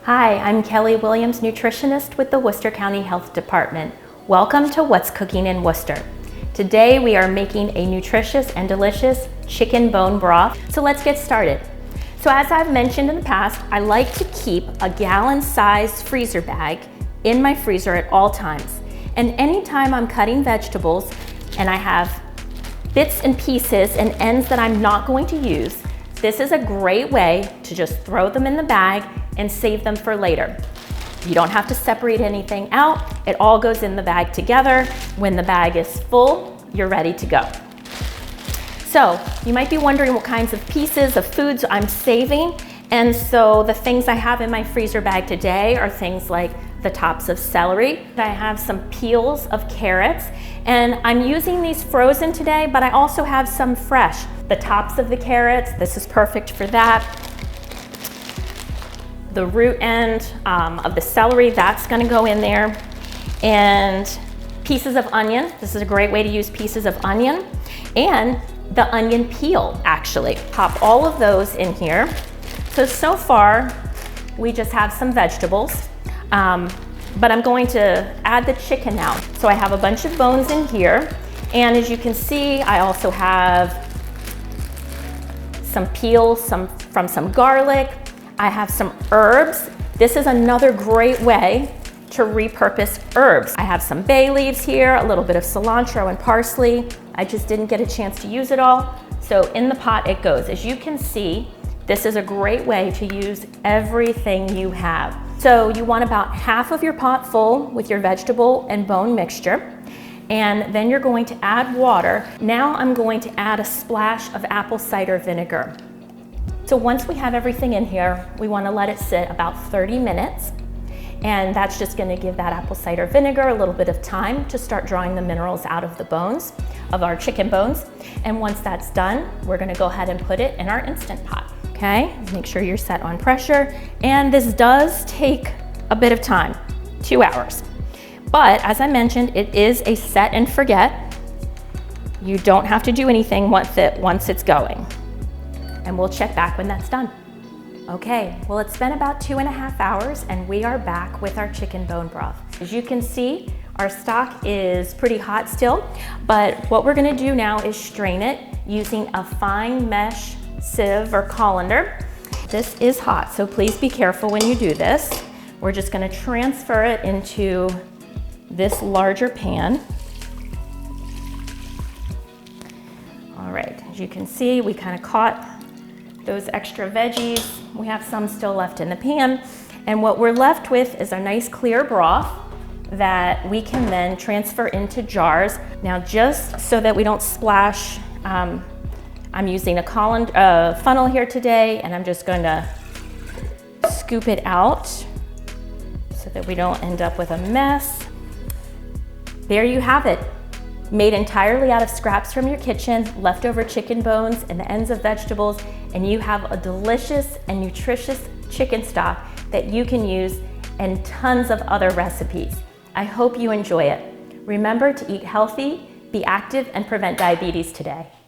Hi, I'm Kelly Williams, nutritionist with the Worcester County Health Department. Welcome to What's Cooking in Worcester. Today we are making a nutritious and delicious chicken bone broth. So let's get started. So as I've mentioned in the past, I like to keep a gallon-sized freezer bag in my freezer at all times. And anytime I'm cutting vegetables and I have bits and pieces and ends that I'm not going to use, this is a great way to just throw them in the bag and save them for later. You don't have to separate anything out. It all goes in the bag together. When the bag is full, you're ready to go. So you might be wondering what kinds of pieces of foods I'm saving. And so the things I have in my freezer bag today are things like the tops of celery. I have some peels of carrots, and I'm using these frozen today, but I also have some fresh. The tops of the carrots, this is perfect for that. The root end of the celery, that's gonna go in there. And pieces of onion, this is a great way to use pieces of onion. And the onion peel, actually. Pop all of those in here. So far, we just have some vegetables, but I'm going to add the chicken now. So I have a bunch of bones in here. And as you can see, I also have some peels from some garlic. I have some herbs. This is another great way to repurpose herbs. I have some bay leaves here, a little bit of cilantro and parsley. I just didn't get a chance to use it all. So in the pot it goes. As you can see, this is a great way to use everything you have. So you want about half of your pot full with your vegetable and bone mixture. And then you're going to add water. Now I'm going to add a splash of apple cider vinegar. So once we have everything in here, we want to let it sit about 30 minutes. And that's just going to give that apple cider vinegar a little bit of time to start drawing the minerals out of the bones, of our chicken bones. And once that's done, we're going to go ahead and put it in our Instant Pot. Okay, make sure you're set on pressure. And this does take a bit of time, 2 hours. But as I mentioned, it is a set and forget. You don't have to do anything once it's going. And we'll check back when that's done. Okay, well, it's been about 2.5 hours and we are back with our chicken bone broth. As you can see, our stock is pretty hot still, but what we're gonna do now is strain it using a fine mesh sieve or colander. This is hot, so please be careful when you do this. We're just gonna transfer it into this larger pan. All right, as you can see, we kind of caught those extra veggies. We have some still left in the pan. And what we're left with is a nice clear broth that we can then transfer into jars. Now, just so that we don't splash, I'm using a funnel here today, and I'm just going to scoop it out so that we don't end up with a mess. There you have it. Made entirely out of scraps from your kitchen, leftover chicken bones and the ends of vegetables, and you have a delicious and nutritious chicken stock that you can use in tons of other recipes. I hope you enjoy it. Remember to eat healthy, be active, and prevent diabetes today.